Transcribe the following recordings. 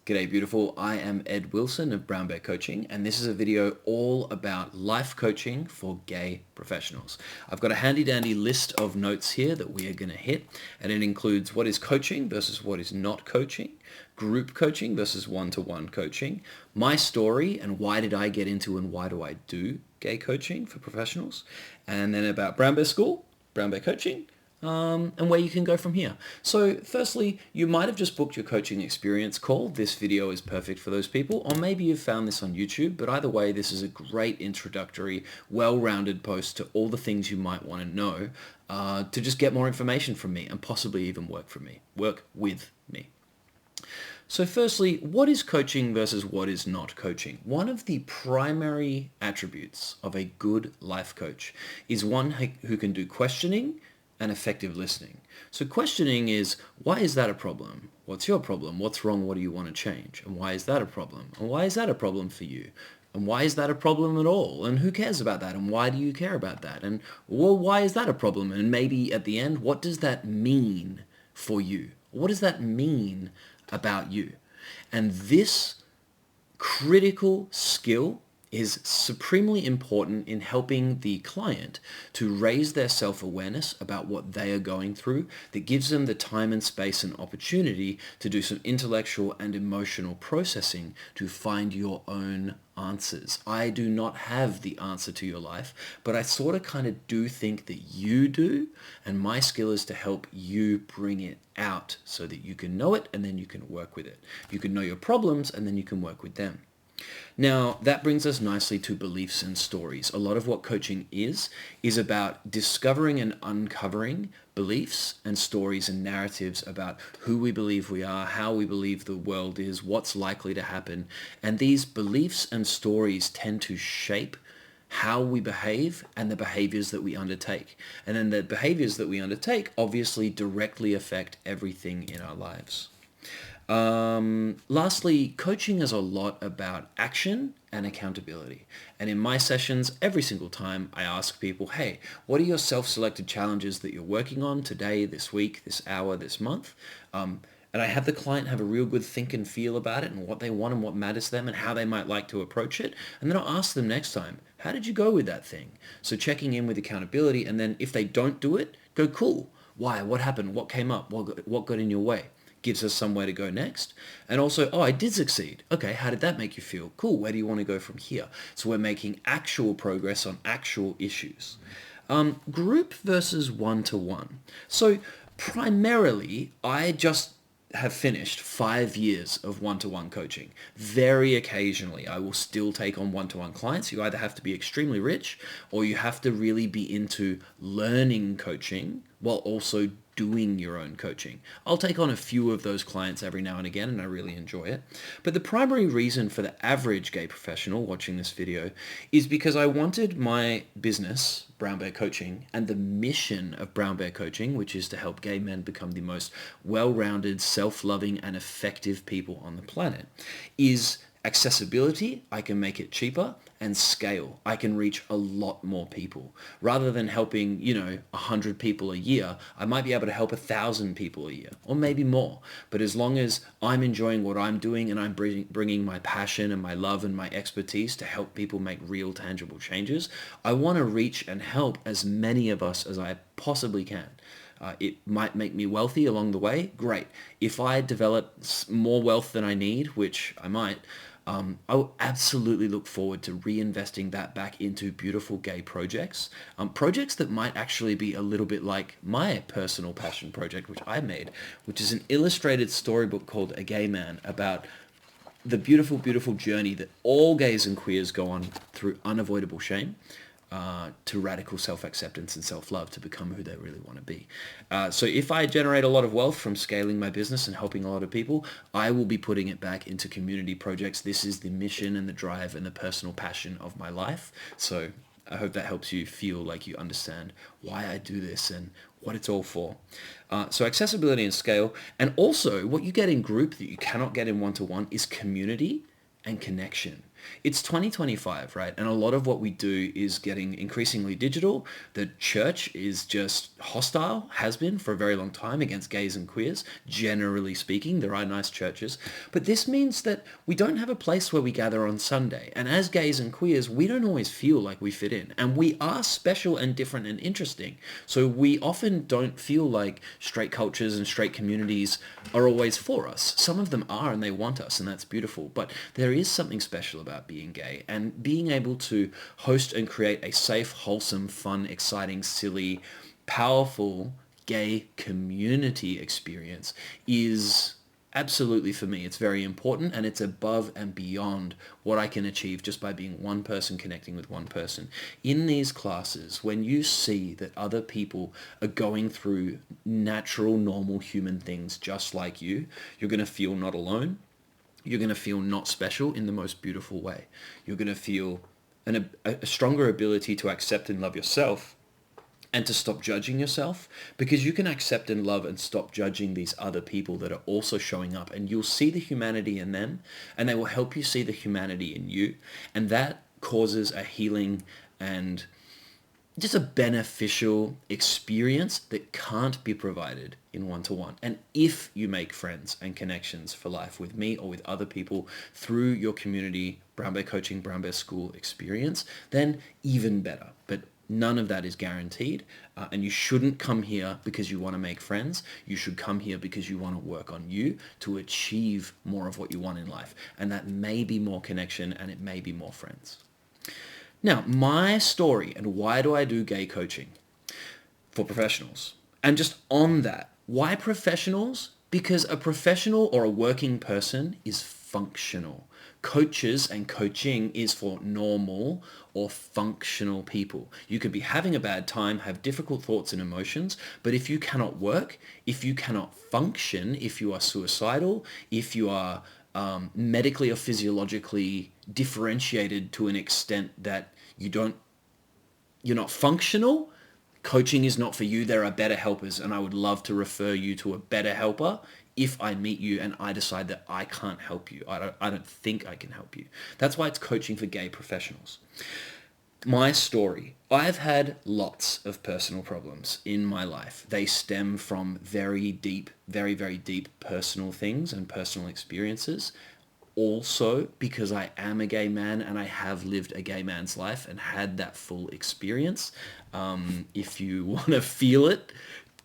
G'day beautiful, I am Ed Wilson of Brown Bear Coaching, and this is a video all about life coaching for gay professionals. I've got a handy dandy list of notes here that we are going to hit, and it includes what is coaching versus what is not coaching, group coaching versus one-to-one coaching, my story and why did I get into and why do I do gay coaching for professionals, and then about Brown Bear Skool, Brown Bear Coaching, and where you can go from here. So firstly, you might have just booked your coaching experience call. This video is perfect for those people, or maybe you've found this on YouTube, but either way, this is a great introductory, well-rounded post to all the things you might want to know to just get more information from me and possibly even work with me. So firstly, what is coaching versus what is not coaching? One of the primary attributes of a good life coach is one who can do questioning and effective listening. So questioning is, why is that a problem? What's your problem? What's wrong? What do you want to change? And why is that a problem? And why is that a problem for you? And why is that a problem at all? And who cares about that? And why do you care about that? And well, why is that a problem? And maybe at the end, what does that mean for you? What does that mean about you? And this critical skill is supremely important in helping the client to raise their self-awareness about what they are going through, that gives them the time and space and opportunity to do some intellectual and emotional processing to find your own answers. I do not have the answer to your life, but I sort of kind of do think that you do, and my skill is to help you bring it out so that you can know it and then you can work with it. You can know your problems and then you can work with them. Now, that brings us nicely to beliefs and stories. A lot of what coaching is about discovering and uncovering beliefs and stories and narratives about who we believe we are, how we believe the world is, what's likely to happen. And these beliefs and stories tend to shape how we behave and the behaviors that we undertake. And then the behaviors that we undertake obviously directly affect everything in our lives. Lastly, coaching is a lot about action and accountability. And in my sessions, every single time I ask people, hey, what are your self-selected challenges that you're working on today, this week, this hour, this month? And I have the client have a real good think and feel about it and what they want and what matters to them and how they might like to approach it. And then I'll ask them next time, how did you go with that thing? So checking in with accountability, and then if they don't do it, go, cool. Why? What happened? What came up? What got in your way? Gives us somewhere to go next. And also, oh, I did succeed. Okay, how did that make you feel? Cool, where do you want to go from here? So we're making actual progress on actual issues. Group versus one-to-one. So primarily, I just have finished 5 years of one-to-one coaching. Very occasionally, I will still take on one-to-one clients. You either have to be extremely rich or you have to really be into learning coaching while also doing your own coaching. I'll take on a few of those clients every now and again, and I really enjoy it. But the primary reason for the average gay professional watching this video is because I wanted my business, Brown Bear Coaching, and the mission of Brown Bear Coaching, which is to help gay men become the most well-rounded, self-loving, and effective people on the planet, is accessibility. I can make it cheaper, and scale. I can reach a lot more people. Rather than helping, 100 people a year, I might be able to help 1,000 people a year, or maybe more. But as long as I'm enjoying what I'm doing and I'm bringing my passion and my love and my expertise to help people make real, tangible changes, I want to reach and help as many of us as I possibly can. It might make me wealthy along the way. Great. If I develop more wealth than I need, which I might, I will absolutely look forward to reinvesting that back into beautiful gay projects. Projects that might actually be a little bit like my personal passion project, which I made, which is an illustrated storybook called A Gay Man, about the beautiful, beautiful journey that all gays and queers go on through unavoidable shame, to radical self-acceptance and self-love to become who they really want to be. So if I generate a lot of wealth from scaling my business and helping a lot of people, I will be putting it back into community projects. This is the mission and the drive and the personal passion of my life. So I hope that helps you feel like you understand why I do this and what it's all for. So accessibility and scale. And also what you get in group that you cannot get in one-to-one is community and connection. It's 2025, right? And a lot of what we do is getting increasingly digital. The church is just hostile, has been for a very long time against gays and queers. Generally speaking, there are nice churches. But this means that we don't have a place where we gather on Sunday. And as gays and queers, we don't always feel like we fit in. And we are special and different and interesting. So we often don't feel like straight cultures and straight communities are always for us. Some of them are and they want us, and that's beautiful. But there is something special about being gay, and being able to host and create a safe, wholesome, fun, exciting, silly, powerful gay community experience is absolutely, for me, it's very important, and it's above and beyond what I can achieve just by being one person connecting with one person. In these classes, when you see that other people are going through natural, normal human things just like you, you're going to feel not alone. You're going to feel not special in the most beautiful way. You're going to feel a stronger ability to accept and love yourself, and to stop judging yourself, because you can accept and love and stop judging these other people that are also showing up, and you'll see the humanity in them, and they will help you see the humanity in you. And that causes a healing and just a beneficial experience that can't be provided in one-to-one. And if you make friends and connections for life with me or with other people through your community, Brown Bear Coaching, Brown Bear Skool experience, then even better. But none of that is guaranteed. And you shouldn't come here because you want to make friends. You should come here because you want to work on you to achieve more of what you want in life. And that may be more connection, and it may be more friends. Now, my story and why do I do gay coaching for professionals? And just on that, why professionals? Because a professional or a working person is functional. Coaches and coaching is for normal or functional people. You could be having a bad time, have difficult thoughts and emotions, but if you cannot work, if you cannot function, if you are suicidal, if you are medically or physiologically differentiated to an extent that you're not functional, coaching is not for you. There are better helpers, and I would love to refer you to a better helper if I meet you and I decide that I can't help you. I don't think I can help you. That's why it's coaching for gay professionals. My story. I've had lots of personal problems in my life. They stem from very deep, very, very deep personal things and personal experiences. Also because I am a gay man and I have lived a gay man's life and had that full experience. If you want to feel it,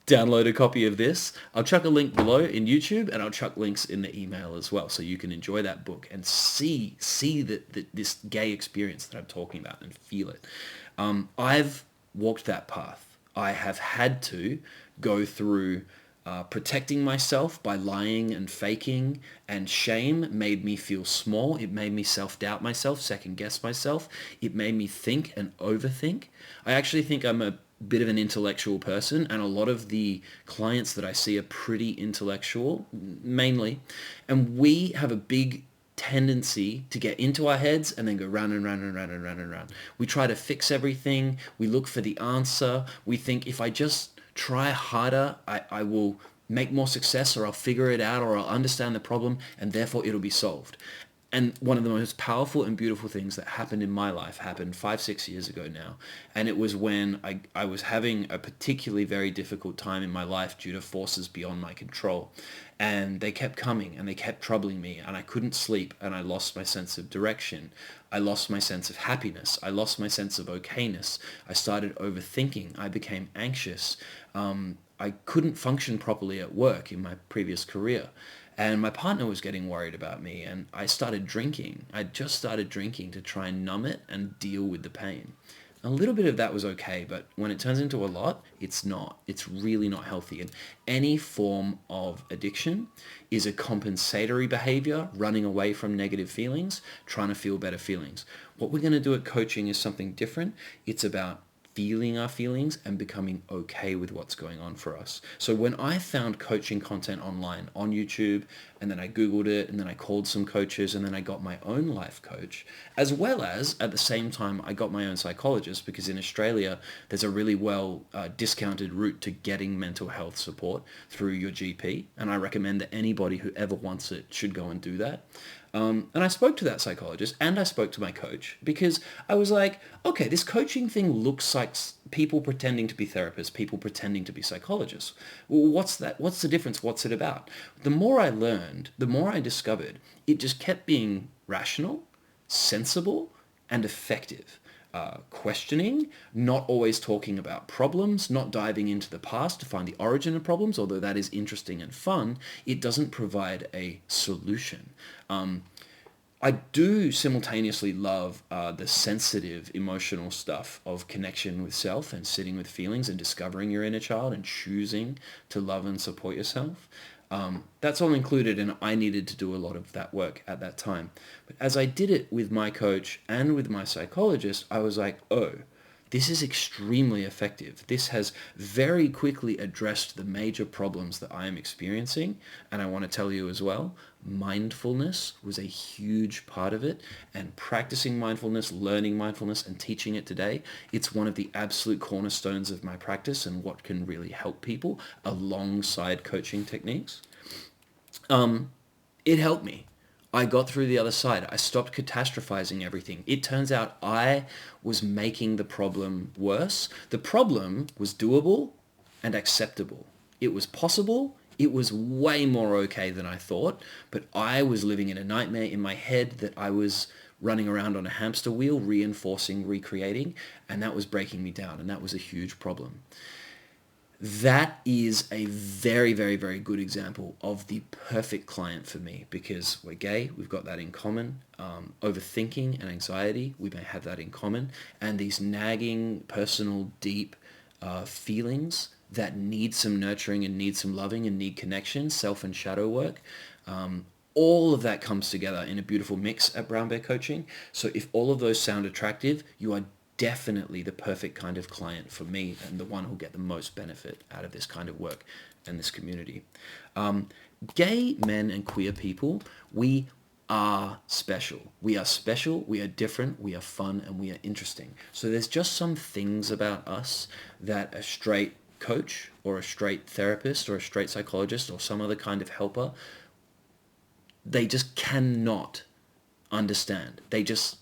download a copy of this. I'll chuck a link below in YouTube, and I'll chuck links in the email as well, so you can enjoy that book and see this gay experience that I'm talking about and feel it. I've walked that path. I have had to go through protecting myself by lying and faking, and shame made me feel small. It made me self-doubt myself, second-guess myself. It made me think and overthink. I actually think I'm a bit of an intellectual person, and a lot of the clients that I see are pretty intellectual, mainly, and we have a big tendency to get into our heads and then go round and round and round and round and round. We try to fix everything. We look for the answer. We think if I just try harder, I will make more success, or I'll figure it out, or I'll understand the problem, and therefore it'll be solved. And one of the most powerful and beautiful things that happened in my life happened 5-6 years ago now. And it was when I was having a particularly very difficult time in my life due to forces beyond my control. And they kept coming and they kept troubling me, and I couldn't sleep, and I lost my sense of direction. I lost my sense of happiness. I lost my sense of okayness. I started overthinking. I became anxious. I couldn't function properly at work in my previous career. And my partner was getting worried about me, and I started drinking. I just started drinking to try and numb it and deal with the pain. A little bit of that was okay, but when it turns into a lot, it's not. It's really not healthy. And any form of addiction is a compensatory behavior, running away from negative feelings, trying to feel better feelings. What we're going to do at coaching is something different. It's about feeling our feelings and becoming okay with what's going on for us. So when I found coaching content online on YouTube and then I Googled it, and then I called some coaches, and then I got my own life coach, as well as at the same time I got my own psychologist, because in Australia there's a really well discounted route to getting mental health support through your GP, and I recommend that anybody who ever wants it should go and do that. And I spoke to that psychologist and I spoke to my coach, because I was like, okay, this coaching thing looks like people pretending to be therapists, people pretending to be psychologists. Well, what's that? What's the difference? What's it about? The more I learned, the more I discovered it just kept being rational, sensible, and effective. Questioning, not always talking about problems, not diving into the past to find the origin of problems, although that is interesting and fun. It doesn't provide a solution. I do simultaneously love the sensitive, emotional stuff of connection with self and sitting with feelings and discovering your inner child and choosing to love and support yourself. That's all included, and I needed to do a lot of that work at that time. But as I did it with my coach and with my psychologist, I was like, oh, this is extremely effective. This has very quickly addressed the major problems that I am experiencing. And I want to tell you as well, mindfulness was a huge part of it. And practicing mindfulness, learning mindfulness, and teaching it today, it's one of the absolute cornerstones of my practice and what can really help people alongside coaching techniques. It helped me. I got through the other side. I stopped catastrophizing everything. It turns out I was making the problem worse. The problem was doable and acceptable. It was possible. It was way more okay than I thought, but I was living in a nightmare in my head that I was running around on a hamster wheel, reinforcing, recreating, and that was breaking me down, and that was a huge problem. That is a very, very, very good example of the perfect client for me, because we're gay, we've got that in common. Overthinking and anxiety, we may have that in common. And these nagging, personal, deep feelings that need some nurturing and need some loving and need connection, self and shadow work. All of that comes together in a beautiful mix at Brown Bear Coaching. So if all of those sound attractive, you are definitely the perfect kind of client for me, and the one who'll get the most benefit out of this kind of work and this community. Gay men and queer people, we are special. We are special, we are different, we are fun, and we are interesting. So there's just some things about us that a straight coach or a straight therapist or a straight psychologist or some other kind of helper, they just cannot understand. They just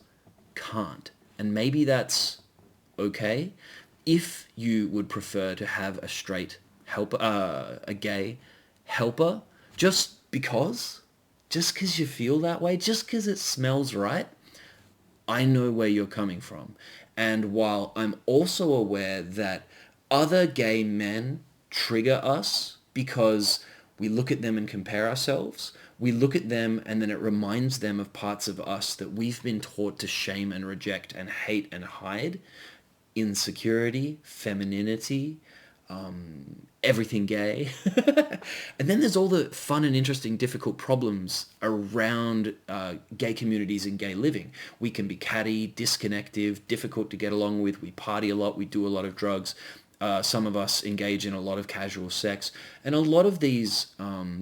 can't. And maybe that's okay if you would prefer to have a straight helper, a gay helper, just because you feel that way, just because it smells right. I know where you're coming from. And while I'm also aware that other gay men trigger us because we look at them and compare ourselves, we look at them and then it reminds them of parts of us that we've been taught to shame and reject and hate and hide. Insecurity, femininity, everything gay. And then there's all the fun and interesting, difficult problems around gay communities and gay living. We can be catty, disconnected, difficult to get along with. We party a lot. We do a lot of drugs. Some of us engage in a lot of casual sex. And a lot of these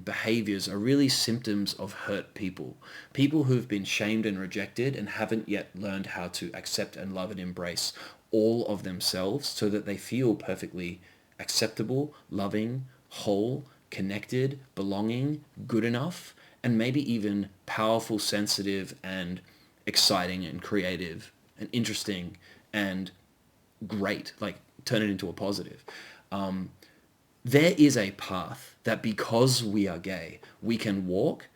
behaviors are really symptoms of hurt people. People who've been shamed and rejected and haven't yet learned how to accept and love and embrace all of themselves so that they feel perfectly acceptable, loving, whole, connected, belonging, good enough, and maybe even powerful, sensitive, and exciting and creative and interesting and great. Like, turn it into a positive. There is a path that because we are gay, we can walk,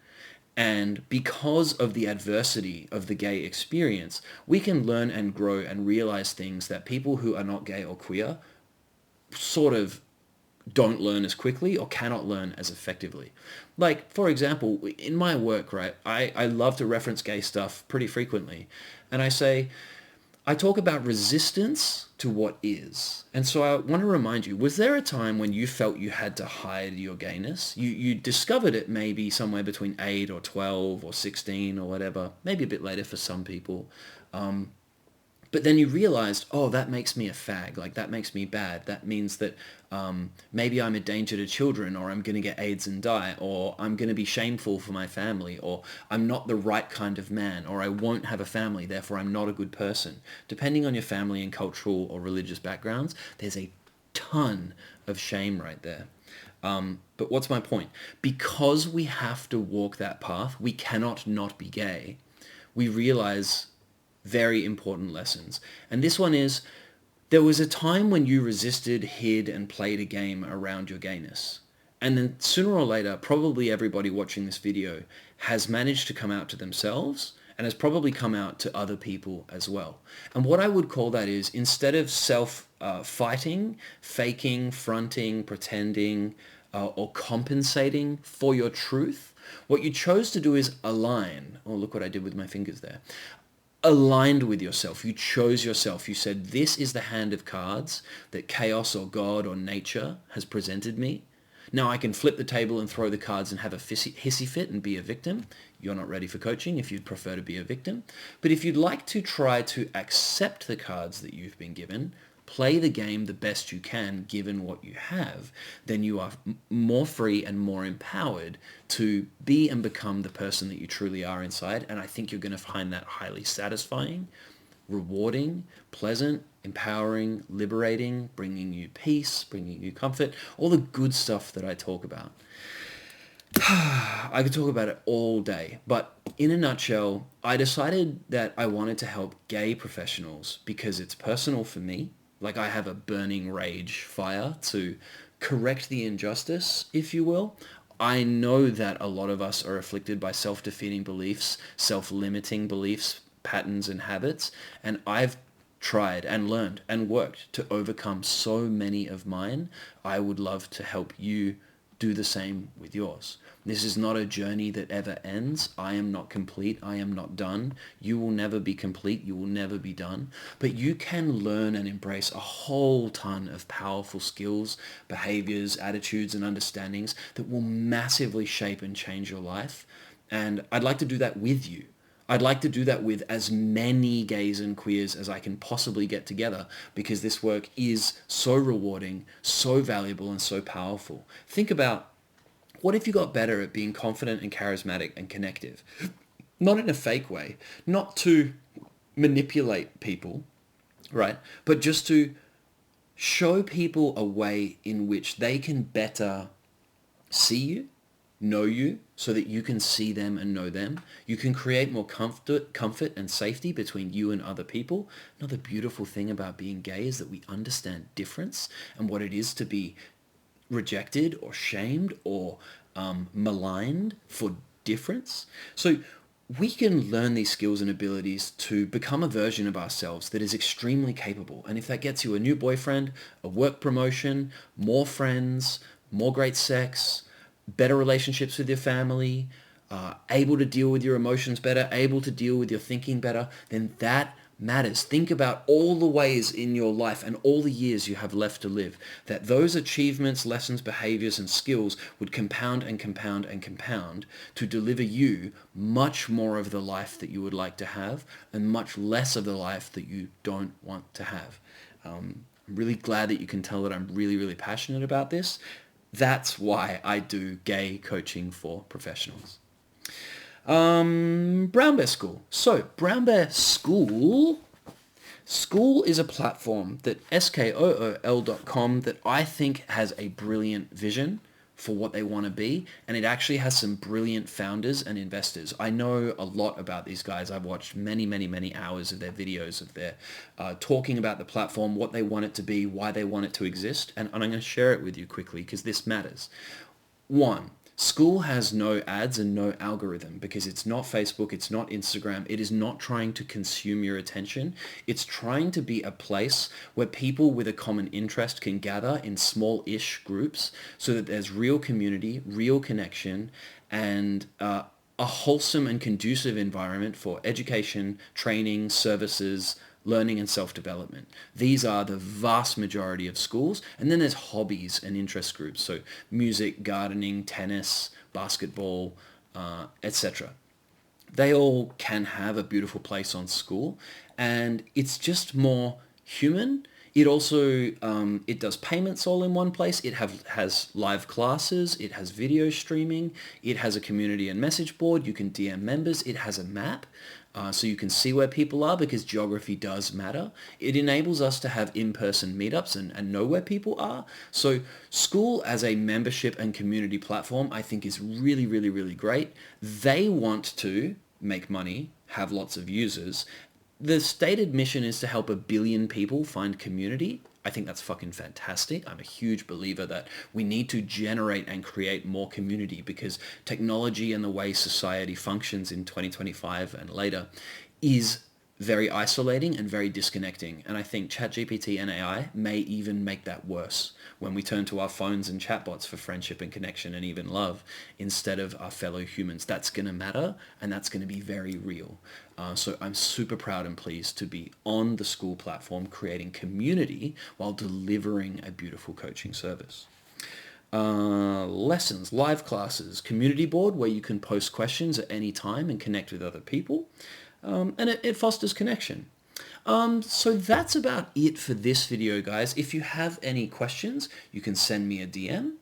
and because of the adversity of the gay experience, we can learn and grow and realize things that people who are not gay or queer sort of don't learn as quickly or cannot learn as effectively. Like, for example, in my work, right, I love to reference gay stuff pretty frequently. And I talk about resistance to what is. And so I want to remind you, was there a time when you felt you had to hide your gayness? You discovered it maybe somewhere between 8 or 12 or 16 or whatever, maybe a bit later for some people. But then you realized, oh, that makes me a fag. Like, that makes me bad. That means that maybe I'm a danger to children, or I'm going to get AIDS and die, or I'm going to be shameful for my family, or I'm not the right kind of man, or I won't have a family, therefore I'm not a good person. Depending on your family and cultural or religious backgrounds, there's a ton of shame right there. But what's my point? Because we have to walk that path, we cannot not be gay. We realize very important lessons. And this one is, there was a time when you resisted, hid, and played a game around your gayness. And then sooner or later, probably everybody watching this video has managed to come out to themselves and has probably come out to other people as well. And what I would call that is, instead of fighting, faking, fronting, pretending, or compensating for your truth, what you chose to do is align. Oh, look what I did with my fingers there. Aligned with yourself. You chose yourself. You said, this is the hand of cards that chaos or God or nature has presented me. Now I can flip the table and throw the cards and have a hissy fit and be a victim. You're not ready for coaching if you'd prefer to be a victim. But if you'd like to try to accept the cards that you've been given, play the game the best you can given what you have, then you are more free and more empowered to be and become the person that you truly are inside. And I think you're going to find that highly satisfying, rewarding, pleasant, empowering, liberating, bringing you peace, bringing you comfort, all the good stuff that I talk about. I could talk about it all day, but in a nutshell, I decided that I wanted to help gay professionals because it's personal for me. Like, I have a burning rage fire to correct the injustice, if you will. I know that a lot of us are afflicted by self-defeating beliefs, self-limiting beliefs, patterns and habits, and I've tried and learned and worked to overcome so many of mine. I would love to help you do the same with yours. This is not a journey that ever ends. I am not complete. I am not done. You will never be complete. You will never be done. But you can learn and embrace a whole ton of powerful skills, behaviors, attitudes, and understandings that will massively shape and change your life. And I'd like to do that with you. I'd like to do that with as many gays and queers as I can possibly get together, because this work is so rewarding, so valuable, and so powerful. Think about, what if you got better at being confident and charismatic and connective? Not in a fake way, not to manipulate people, right? But just to show people a way in which they can better see you, know you, so that you can see them and know them. You can create more comfort and safety between you and other people. Another beautiful thing about being gay is that we understand difference and what it is to be rejected or shamed or maligned for difference. So we can learn these skills and abilities to become a version of ourselves that is extremely capable. And if that gets you a new boyfriend, a work promotion, more friends, more great sex, better relationships with your family, able to deal with your emotions better, able to deal with your thinking better, then that matters. Think about all the ways in your life and all the years you have left to live that those achievements, lessons, behaviors, and skills would compound and compound and compound to deliver you much more of the life that you would like to have and much less of the life that you don't want to have. I'm really glad that you can tell that I'm really, really passionate about this. That's why I do gay coaching for professionals. Brown Bear Skool. So Brown Bear Skool is a platform that skool.com that I think has a brilliant vision for what they want to be, and it actually has some brilliant founders and investors. I know a lot about these guys. I've watched many, many, many hours of their videos of their talking about the platform, what they want it to be, why they want it to exist, and I'm going to share it with you quickly because this matters. One, Skool has no ads and no algorithm because it's not Facebook, it's not Instagram, it is not trying to consume your attention. It's trying to be a place where people with a common interest can gather in small-ish groups so that there's real community, real connection, and a wholesome and conducive environment for education, training, services, learning and self-development. These are the vast majority of schools. And then there's hobbies and interest groups. So music, gardening, tennis, basketball, etc. they all can have a beautiful place on Skool, and it's just more human. It also it does payments all in one place. It has live classes. It has video streaming. It has a community and message board. You can DM members. It has a map. So you can see where people are, because geography does matter. It enables us to have in-person meetups and know where people are. So Skool as a membership and community platform, I think is really, really, really great. They want to make money, have lots of users. The stated mission is to help 1 billion people find community. I think that's fucking fantastic. I'm a huge believer that we need to generate and create more community, because technology and the way society functions in 2025 and later is very isolating and very disconnecting. And I think ChatGPT and AI may even make that worse when we turn to our phones and chatbots for friendship and connection and even love instead of our fellow humans. That's going to matter, and that's going to be very real. So I'm super proud and pleased to be on the Skool platform, creating community while delivering a beautiful coaching service. Lessons, live classes, community board where you can post questions at any time and connect with other people. And it fosters connection. So that's about it for this video, guys. If you have any questions, you can send me a DM.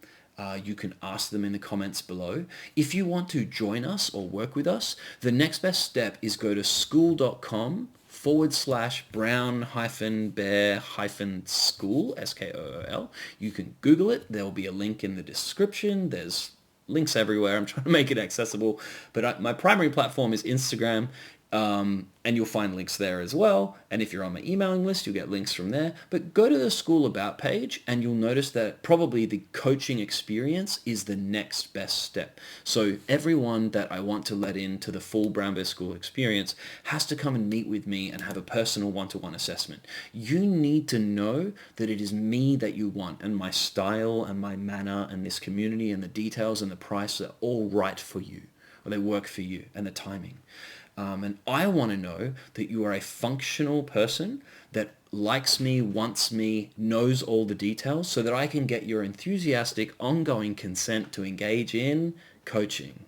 You can ask them in the comments below. If you want to join us or work with us, the next best step is go to skool.com/brown-bear-skool, Skool. You can Google it. There will be a link in the description. There's links everywhere. I'm trying to make it accessible. But my primary platform is Instagram. And you'll find links there as well. And if you're on my emailing list, you'll get links from there. But go to the Skool About page and you'll notice that probably the coaching experience is the next best step. So everyone that I want to let into the full Brown Bear Skool experience has to come and meet with me and have a personal one-to-one assessment. You need to know that it is me that you want, and my style and my manner and this community and the details and the price are all right for you, or they work for you, and the timing. And I want to know that you are a functional person that likes me, wants me, knows all the details, so that I can get your enthusiastic, ongoing consent to engage in coaching.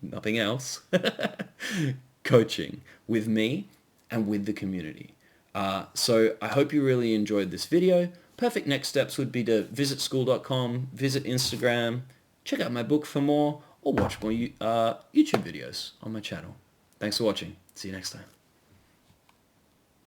Nothing else. Coaching with me and with the community. So I hope you really enjoyed this video. Perfect next steps would be to visit skool.com, visit Instagram, check out my book for more, or watch more YouTube videos on my channel. Thanks for watching. See you next time.